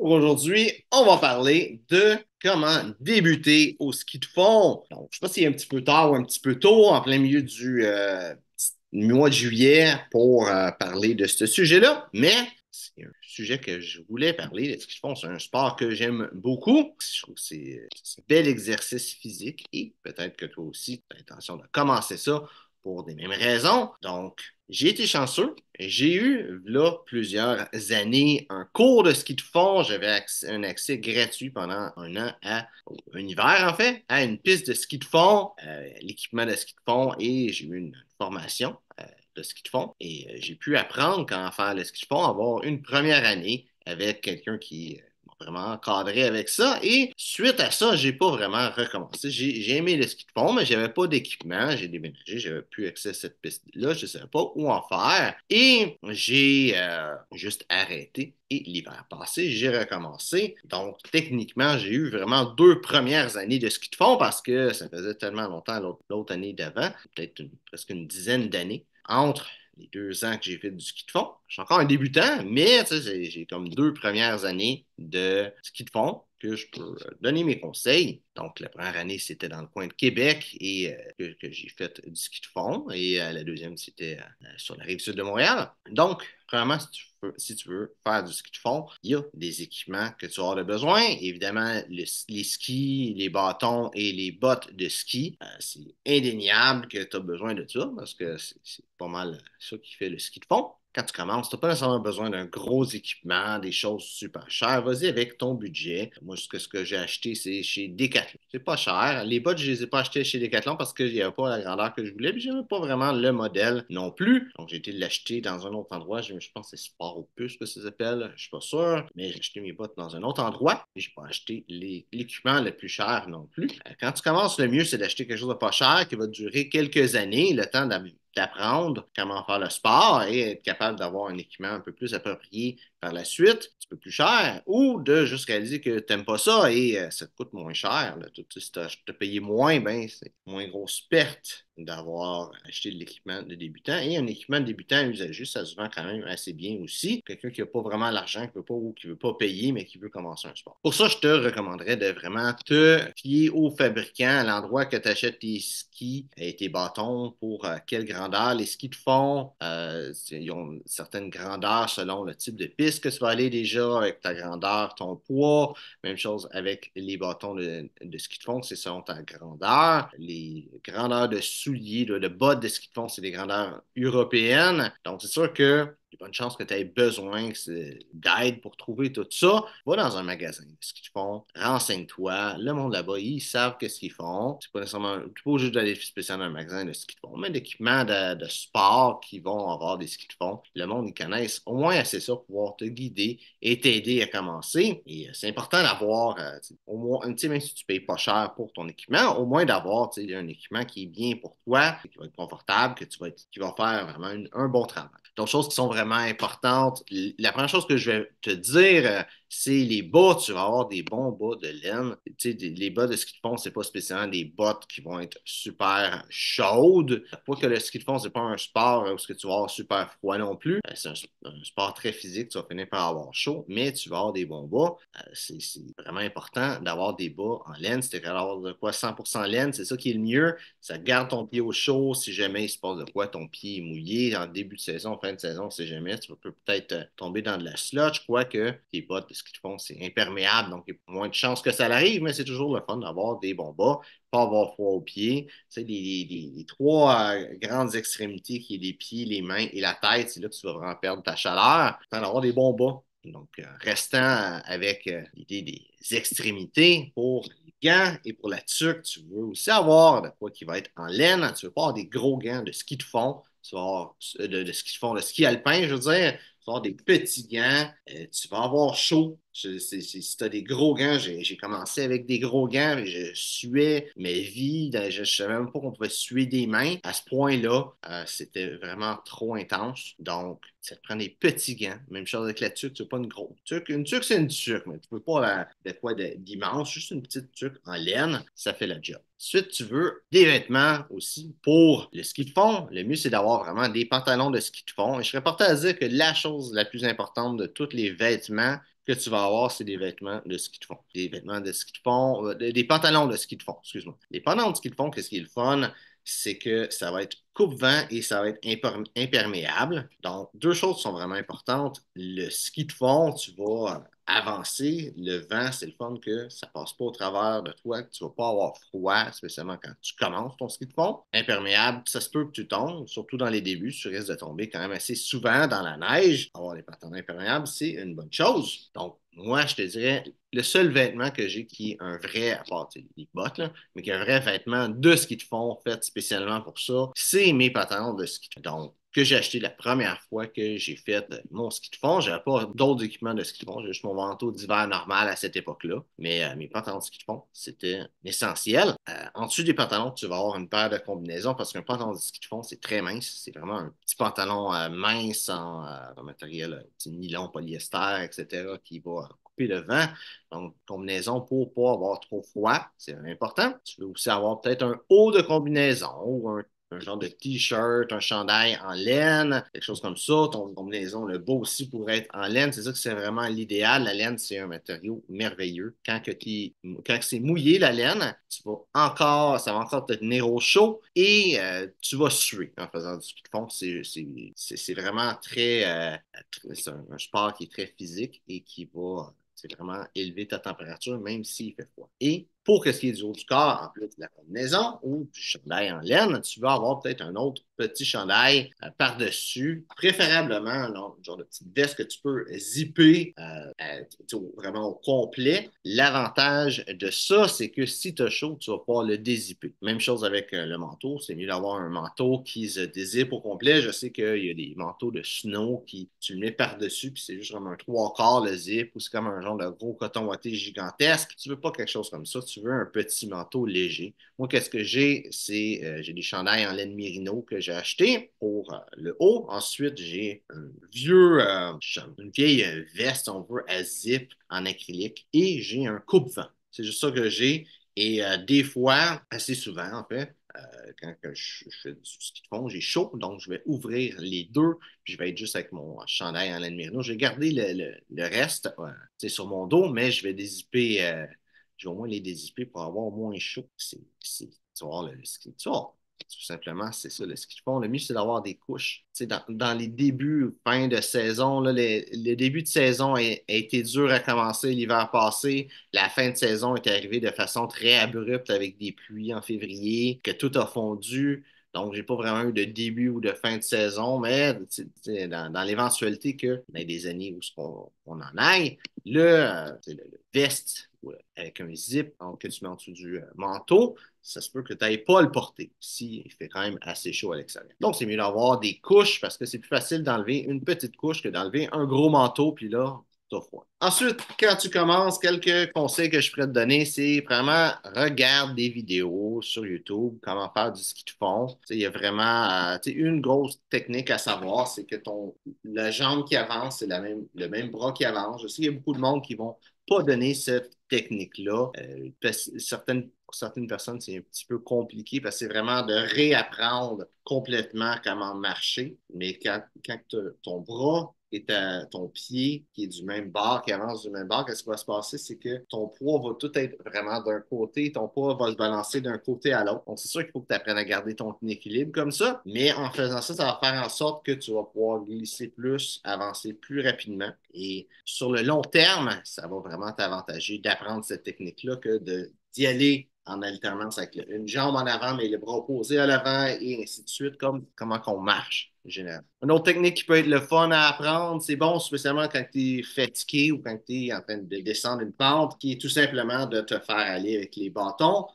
Aujourd'hui, on va parler de comment débuter au ski de fond. Donc, je ne sais pas s'il est un petit peu tard ou un petit peu tôt, en plein milieu du mois de juillet, pour parler de ce sujet-là, mais c'est un sujet que je voulais parler. Le ski de fond, c'est un sport que j'aime beaucoup. Je trouve que c'est un bel exercice physique et peut-être que toi aussi, tu as l'intention de commencer ça pour des mêmes raisons. Donc, j'ai été chanceux. J'ai eu, là, plusieurs années, un cours de ski de fond. J'avais un accès gratuit pendant un an un hiver, en fait, à une piste de ski de fond, l'équipement de ski de fond, et j'ai eu une formation de ski de fond. Et j'ai pu apprendre comment faire le ski de fond, avoir une première année avec quelqu'un qui m'a vraiment encadré avec ça. Et suite à ça, j'ai pas vraiment recommencé. J'ai aimé le ski de fond, mais j'avais pas d'équipement. J'ai déménagé, j'avais plus accès à cette piste-là. Je savais pas où en faire. Et j'ai juste arrêté. Et l'hiver passé, j'ai recommencé. Donc, techniquement, j'ai eu vraiment 2 premières années de ski de fond parce que ça faisait tellement longtemps l'autre année d'avant, peut-être presque une dizaine d'années entre les 2 ans que j'ai fait du ski de fond. Je suis encore un débutant, mais j'ai comme 2 premières années de ski de fond que je peux donner mes conseils. Donc, la première année, c'était dans le coin de Québec et que j'ai fait du ski de fond. Et la deuxième, c'était sur la rive sud de Montréal. Donc, premièrement, si tu veux faire du ski de fond, il y a des équipements que tu auras besoin. Évidemment, les skis, les bâtons et les bottes de ski, c'est indéniable que tu as besoin de ça parce que c'est pas mal ça qui fait le ski de fond. Quand tu commences, tu n'as pas nécessairement besoin d'un gros équipement, des choses super chères. Vas-y avec ton budget. Moi, ce que j'ai acheté, c'est chez Decathlon. C'est pas cher. Les bottes, je les ai pas achetées chez Decathlon parce qu'il n'y avait pas la grandeur que je voulais. Puis, j'aimais pas vraiment le modèle non plus. Donc, j'ai été l'acheter dans un autre endroit. Je pense que c'est Sport Opus que ça s'appelle. Je suis pas sûr. Mais j'ai acheté mes bottes dans un autre endroit. Et j'ai pas acheté l'équipement le plus cher non plus. Quand tu commences, le mieux, c'est d'acheter quelque chose de pas cher qui va durer quelques années, le temps d'apprendre comment faire le sport et être capable d'avoir un équipement un peu plus approprié par la suite, un petit peu plus cher, ou de juste réaliser que tu n'aimes pas ça et ça te coûte moins cher. Là. Si tu as payé moins, ben, c'est moins grosse perte d'avoir acheté de l'équipement de débutant. Et un équipement de débutant usagé, ça se vend quand même assez bien aussi. Quelqu'un qui n'a pas vraiment l'argent, qui veut pas ou qui veut pas payer, mais qui veut commencer un sport. Pour ça, je te recommanderais de vraiment te fier au fabricant, à l'endroit que tu achètes tes skis et tes bâtons pour quelle grandeur. Les skis de fond, ils ont certaines grandeurs selon le type de piste que tu vas aller déjà, avec ta grandeur, ton poids. Même chose avec les bâtons de ski de fond, c'est selon ta grandeur. Les grandeurs de souliers, de bottes de ski de fond, c'est des grandeurs européennes. Donc, c'est sûr que il y a bonne chance que tu aies besoin d'aide pour trouver tout ça. Va dans un magasin de ski de fond, renseigne-toi. Le monde là-bas, ils savent qu'est-ce qu'ils font. C'est pas nécessairement, tu n'es pas obligé d'aller spécialement dans un magasin de ski de fond, mais d'équipements de sport qui vont avoir des skis de fond. Le monde, ils connaissent au moins assez ça pour pouvoir te guider et t'aider à commencer. Et c'est important d'avoir, au moins, même si tu ne payes pas cher pour ton équipement, au moins d'avoir un équipement qui est bien pour toi, qui va être confortable, qui va faire vraiment un bon travail. Donc, choses qui sont vraiment importantes. La première chose que je vais te dire, c'est les bas. Tu vas avoir des bons bas de laine. Tu sais, les bas de ski de fond, c'est pas spécialement des bottes qui vont être super chaudes. Pas que le ski de fond, c'est pas un sport où tu vas avoir super froid non plus. C'est un sport très physique. Tu vas finir par avoir chaud, mais tu vas avoir des bons bas. C'est vraiment important d'avoir des bas en laine. Si tu es capable d'avoir de quoi 100% laine, c'est ça qui est le mieux. Ça garde ton pied au chaud. Si jamais il se passe de quoi, ton pied est mouillé en début de saison, fin de saison, on ne sait jamais. Tu peux peut-être tomber dans de la sludge, quoique tes bottes de ski de fond, c'est imperméable, donc il y a moins de chances que ça l'arrive, mais c'est toujours le fun d'avoir des bons bas, pas avoir froid aux pieds. Tu sais, les trois grandes extrémités qui est les pieds, les mains et la tête, c'est là que tu vas vraiment perdre ta chaleur. Tu d'avoir des bons bas. Donc, restant avec l'idée des extrémités pour les gants et pour la tuque, tu veux aussi avoir de quoi qui va être en laine. Tu veux pas avoir des gros gants de ski de fond. Tu vas avoir de ski de fond, de ski alpin, je veux dire. Tu vas avoir des petits gants. Tu vas avoir chaud. Si tu as des gros gants, j'ai commencé avec des gros gants, et je suais mes vies. Je ne savais même pas qu'on pouvait suer des mains. À ce point-là, c'était vraiment trop intense. Donc, ça te prend des petits gants. Même chose avec la tuque, tu veux pas une grosse tuque. Une tuque, c'est une tuque, mais tu veux pas de quoi d'immense, juste une petite tuque en laine, ça fait la job. Ensuite, tu veux des vêtements aussi pour le ski de fond. Le mieux, c'est d'avoir vraiment des pantalons de ski de fond. Et je serais porté à dire que la chose la plus importante de tous les vêtements que tu vas avoir, c'est des vêtements de ski de fond. Des vêtements de ski de fond, des pantalons de ski de fond, excuse-moi. Les pantalons de ski de fond, qu'est-ce qui est le fun? C'est que ça va être coupe-vent et ça va être imperméable. Donc, deux choses sont vraiment importantes. Le ski de fond, tu vas avancer. Le vent, c'est le fun que ça passe pas au travers de toi, que tu vas pas avoir froid, spécialement quand tu commences ton ski de fond. Imperméable, ça se peut que tu tombes, surtout dans les débuts. Tu risques de tomber quand même assez souvent dans la neige. Avoir des pantalons imperméables, c'est une bonne chose. Donc, moi, je te dirais, le seul vêtement que j'ai qui est un vrai, à part les bottes, là, mais qui est un vrai vêtement de ski de fond fait spécialement pour ça, c'est mes pantalons de ski de fond. Donc, que j'ai acheté la première fois que j'ai fait mon ski de fond. Je n'avais pas d'autres équipements de ski de fond, j'ai juste mon manteau d'hiver normal à cette époque-là. Mais mes pantalons de ski de fond, c'était essentiel. En dessous des pantalons, tu vas avoir une paire de combinaisons parce qu'un pantalon de ski de fond, c'est très mince. C'est vraiment un petit pantalon mince en matériel nylon, polyester, etc., qui va couper le vent. Donc, combinaison pour ne pas avoir trop froid, c'est important. Tu veux aussi avoir peut-être un haut de combinaison ou un genre de t-shirt, un chandail en laine, quelque chose comme ça. Ton combinaison, le beau aussi pourrait être en laine. C'est ça que c'est vraiment l'idéal. La laine, c'est un matériau merveilleux. Quand c'est mouillé, la laine, ça va encore te tenir au chaud et tu vas suer en faisant du ski de fond. C'est vraiment c'est un sport qui est très physique et qui va c'est vraiment élever ta température, même s'il fait froid. Et pour ce qui est du haut du corps, en plus de la combinaison ou du chandail en laine, tu vas avoir peut-être un autre petit chandail par-dessus, préférablement un genre de petite veste que tu peux zipper vraiment au complet. L'avantage de ça, c'est que si tu as chaud, tu vas pouvoir le dézipper. Même chose avec le manteau, c'est mieux d'avoir un manteau qui se dézippe au complet. Je sais qu'il y a des manteaux de snow qui tu le mets par-dessus, puis c'est juste comme un trois quarts le zip, ou c'est comme un genre de gros coton ouaté gigantesque. Tu veux pas quelque chose comme ça, tu veux un petit manteau léger. Moi, qu'est-ce que j'ai? J'ai des chandails en laine mérino que j'ai acheté pour le haut. Ensuite, j'ai une vieille veste, on veut, à zip en acrylique. Et j'ai un coupe-vent. C'est juste ça que j'ai. Et des fois, assez souvent en fait, quand je fais du ski de fond, j'ai chaud, donc je vais ouvrir les deux, puis je vais être juste avec mon chandail en laine mérino. Je vais garder le reste sur mon dos, mais je vais au moins les dézipper pour avoir moins chaud. Tu vas voir le ski. Tu vois, tout simplement, c'est ça le ski de fond. Le mieux, c'est d'avoir des couches. Tu sais, dans les débuts, fin de saison, là, le début de saison a été dur à commencer l'hiver passé. La fin de saison est arrivée de façon très abrupte avec des pluies en février, que tout a fondu. Donc, j'ai pas vraiment eu de début ou de fin de saison, mais dans l'éventualité que dans des années où on en aille, le veste avec un zip donc, que tu mets en dessous du manteau, ça se peut que tu n'ailles pas à le porter s'il fait quand même assez chaud à l'extérieur. Donc, c'est mieux d'avoir des couches parce que c'est plus facile d'enlever une petite couche que d'enlever un gros manteau, puis là, t'as froid. Ensuite, quand tu commences, quelques conseils que je pourrais te donner, c'est vraiment regarde des vidéos sur YouTube, comment faire du ski de fond. Il y a vraiment une grosse technique à savoir, c'est que la jambe qui avance, c'est le même bras qui avance. Je sais qu'il y a beaucoup de monde qui vont pas donner cette technique-là. Pour certaines personnes, c'est un petit peu compliqué parce que c'est vraiment de réapprendre complètement comment marcher. Mais quand ton bras et ton pied qui est du même bord, qui avance du même bord, qu'est-ce qui va se passer? C'est que ton poids va tout être vraiment d'un côté, ton poids va se balancer d'un côté à l'autre. Donc, c'est sûr qu'il faut que tu apprennes à garder ton équilibre comme ça, mais en faisant ça, ça va faire en sorte que tu vas pouvoir glisser plus, avancer plus rapidement. Et sur le long terme, ça va vraiment t'avantager d'apprendre cette technique-là que d'y aller en alternance avec une jambe en avant, mais le bras opposé à l'avant et ainsi de suite, comme comment qu'on marche, en général. Une autre technique qui peut être le fun à apprendre, c'est bon, spécialement quand tu es fatigué ou quand tu es en train de descendre une pente, qui est tout simplement de te faire aller avec les bâtons.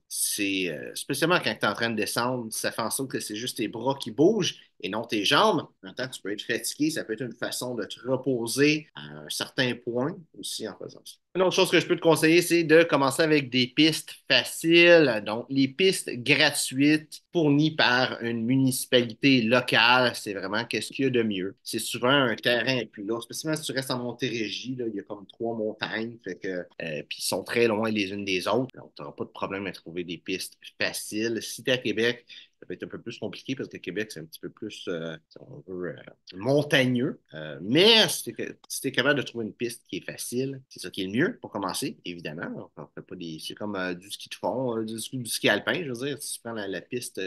Spécialement quand tu es en train de descendre, ça fait en sorte que c'est juste tes bras qui bougent et non tes jambes. En même temps, tu peux être fatigué, ça peut être une façon de te reposer à un certain point aussi en faisant ça. Une autre chose que je peux te conseiller, c'est de commencer avec des pistes faciles, donc les pistes gratuites fournies par une municipalité locale, c'est vraiment qu'est-ce qu'il y a de mieux. C'est souvent un terrain plus là, spécialement si tu restes en Montérégie, là, il y a comme trois montagnes, puis ils sont très loin les unes des autres, donc tu n'auras pas de problème problème à trouver des pistes faciles. Si tu es à Québec, ça peut être un peu plus compliqué parce que Québec, c'est un petit peu plus, si on veut, montagneux. Mais si tu es capable de trouver une piste qui est facile, c'est ça qui est le mieux pour commencer, évidemment. On fait pas des, c'est comme du ski de fond, du ski alpin, je veux dire. Si tu prends la piste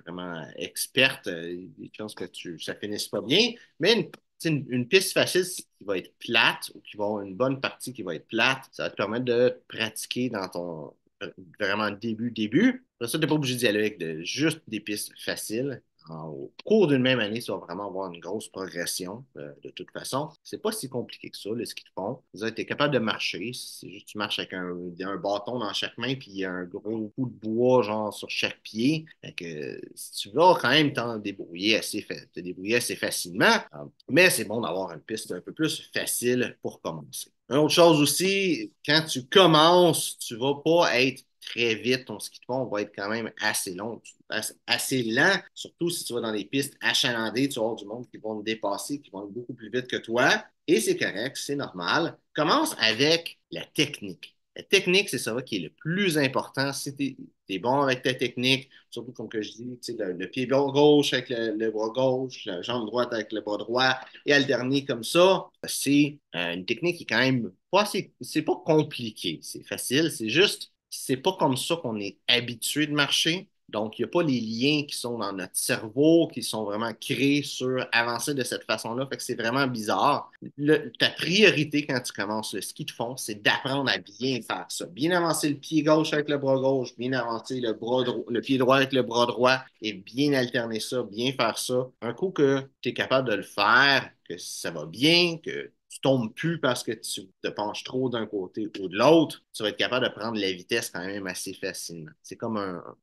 vraiment experte, il y a des chances que ça finisse pas bien. Mais une piste facile qui va être plate ou qui va avoir une bonne partie qui va être plate, ça va te permettre de pratiquer dans ton vraiment début. Après ça, tu n'es pas obligé d'y aller avec juste des pistes faciles. Au cours d'une même année, tu vas vraiment avoir une grosse progression de toute façon. C'est pas si compliqué que ça, le ski de fond. Tu es capable de marcher. C'est juste que tu marches avec un bâton dans chaque main, puis il y a un gros bout de bois genre sur chaque pied. Fait que, si tu vas quand même te débrouiller assez facilement, mais c'est bon d'avoir une piste un peu plus facile pour commencer. Une autre chose aussi, quand tu commences, tu vas pas être très vite. Ton ski de fond va être quand même assez long, assez lent, surtout si tu vas dans des pistes achalandées, tu vas avoir du monde qui vont te dépasser, qui vont être beaucoup plus vite que toi. Et c'est correct, c'est normal. Commence avec la technique. La technique, c'est ça qui est le plus important. Si tu es bon avec ta technique, surtout comme que je dis, le pied gauche avec le bras gauche, la jambe droite avec le bras droit, et alterner comme ça, c'est une technique qui est quand même pas assez, c'est pas compliqué, c'est facile, c'est juste, c'est pas comme ça qu'on est habitué de marcher. Donc, il n'y a pas les liens qui sont dans notre cerveau, qui sont vraiment créés sur avancer de cette façon-là. Fait que c'est vraiment bizarre. Ta priorité quand tu commences le ski de fond, c'est d'apprendre à bien faire ça. Bien avancer le pied gauche avec le bras gauche, bien avancer le pied droit avec le bras droit et bien alterner ça, bien faire ça. Un coup que tu es capable de le faire, que ça va bien, que tu tombes plus parce que tu te penches trop d'un côté ou de l'autre, tu vas être capable de prendre la vitesse quand même assez facilement. C'est comme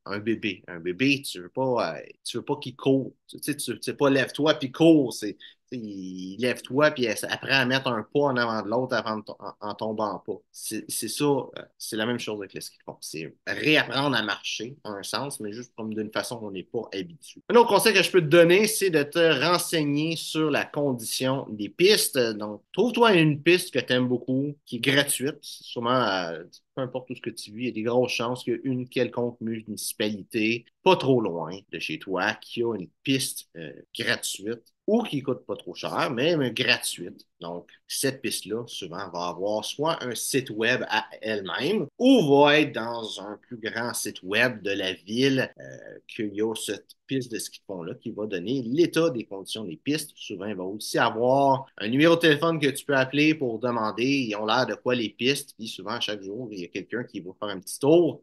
un bébé. Un bébé, tu veux pas qu'il court. Tu sais pas lève-toi puis cours. Il lève-toi puis apprend à mettre un pas en avant de l'autre en tombant pas. C'est ça, c'est la même chose avec le ski de fond. C'est réapprendre à marcher, en un sens, mais juste comme d'une façon qu'on n'est pas habitué. Un autre conseil que je peux te donner, c'est de te renseigner sur la condition des pistes. Donc, trouve-toi une piste que tu aimes beaucoup, qui est gratuite. Sûrement, peu importe où ce que tu vis, il y a des grosses chances qu'il y ait une quelconque municipalité, pas trop loin de chez toi, qui a une piste gratuite ou qui coûte pas trop cher, mais gratuite. Donc, cette piste-là, souvent, va avoir soit un site web à elle-même ou va être dans un plus grand site web de la ville qu'il y a cette piste de ski de fond-là qui va donner l'état des conditions des pistes. Souvent, il va aussi avoir un numéro de téléphone que tu peux appeler pour demander. Ils ont l'air de quoi les pistes. Puis souvent, chaque jour, il y a quelqu'un qui va faire un petit tour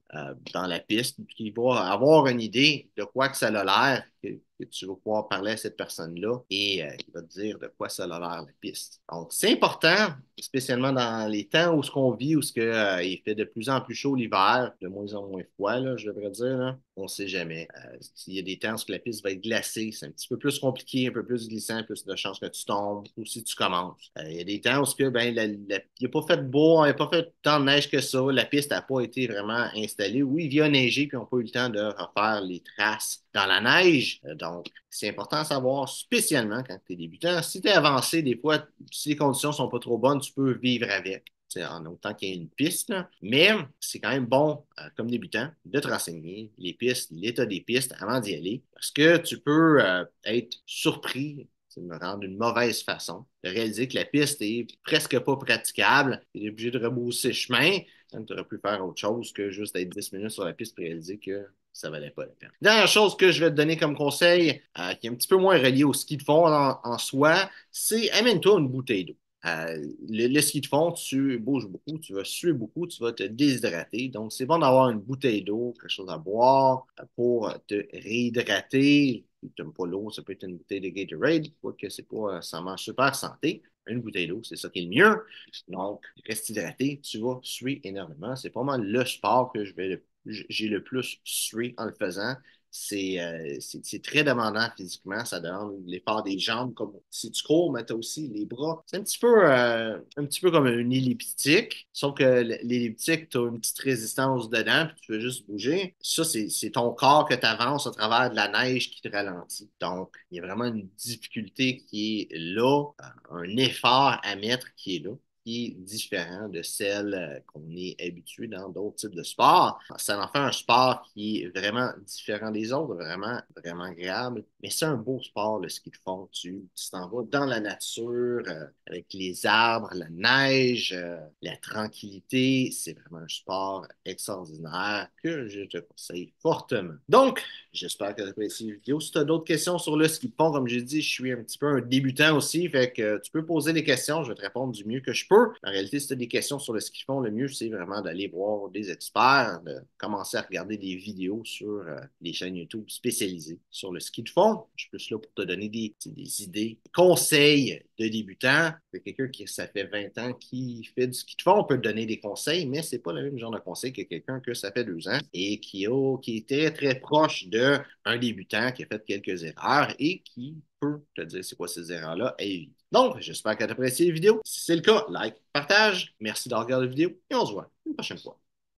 dans la piste, qui va avoir une idée de quoi que ça a l'air, que tu vas pouvoir parler à cette personne-là et qui va te dire de quoi ça a l'air la piste. Donc, c'est important, spécialement dans les temps où ce qu'on vit, où ce que, il fait de plus en plus chaud l'hiver, de moins en moins froid, là, je devrais dire. Là. On ne sait jamais. S'il y a des temps où la piste va être glacée, c'est un petit peu plus compliqué, un peu plus glissant, plus de chances que tu tombes ou si tu commences. Il y a des temps où que, ben, il n'a pas fait beau, il n'a pas fait tant de neige que ça, la piste n'a pas été vraiment installée. Oui, il vient neiger, puis on n'a pas eu le temps de refaire les traces dans la neige. Donc, c'est important à savoir, spécialement quand tu es débutant. Si tu es avancé, des fois, si les conditions ne sont pas trop bonnes, tu peux vivre avec. En autant qu'il y ait une piste. Là. Mais c'est quand même bon, comme débutant, de te renseigner les pistes, l'état des pistes avant d'y aller. Parce que tu peux être surpris, me rendre une mauvaise façon, de réaliser que la piste est presque pas praticable. Tu es obligé de rebousser chemin. Tu aurais pu faire autre chose que juste être 10 minutes sur la piste pour réaliser que ça valait pas la peine. Dernière chose que je vais te donner comme conseil, qui est un petit peu moins relié au ski de fond en soi, c'est amène-toi une bouteille d'eau. Le ski de fond, tu bouges beaucoup, tu vas suer beaucoup, tu vas te déshydrater. Donc, c'est bon d'avoir une bouteille d'eau, quelque chose à boire pour te réhydrater. Si tu n'aimes pas l'eau, ça peut être une bouteille de Gatorade, quoique c'est pas ça mange super santé. Une bouteille d'eau, c'est ça qui est le mieux. Donc, reste hydraté, tu vas suer énormément. C'est pas mal le sport que j'ai le plus sué en le faisant. C'est très demandant physiquement. Ça demande l'effort des jambes. Comme si tu cours, mais tu as aussi les bras. C'est un petit peu comme une elliptique. Sauf que l'elliptique, tu as une petite résistance dedans, puis tu veux juste bouger. Ça, c'est ton corps que tu avances à travers de la neige qui te ralentit. Donc, il y a vraiment une difficulté qui est là, un effort à mettre qui est là. qui est différent de celle qu'on est habitué dans d'autres types de sports. Ça en fait un sport qui est vraiment différent des autres, vraiment, vraiment agréable. Mais c'est un beau sport, le ski de fond. Tu t'en vas dans la nature, avec les arbres, la neige, la tranquillité. C'est vraiment un sport extraordinaire que je te conseille fortement. Donc, j'espère que tu as apprécié la vidéo. Si tu as d'autres questions sur le ski de fond, comme j'ai dit, je suis un petit peu un débutant aussi, fait que tu peux poser des questions, je vais te répondre du mieux que je peux. En réalité, si tu as des questions sur le ski de fond, le mieux, c'est vraiment d'aller voir des experts, de commencer à regarder des vidéos sur les chaînes YouTube spécialisées sur le ski de fond. Je suis plus là pour te donner des idées, des conseils de débutants. Quelqu'un qui, ça fait 20 ans qui fait du ski de fond, on peut te donner des conseils, mais c'est pas le même genre de conseil que quelqu'un que ça fait 2 ans et qui était très proche d'un débutant qui a fait quelques erreurs et qui peut te dire c'est quoi ces erreurs-là à éviter. Donc, j'espère que tu as apprécié la vidéo. Si c'est le cas, like, partage. Merci d'avoir regardé la vidéo et on se voit une prochaine fois.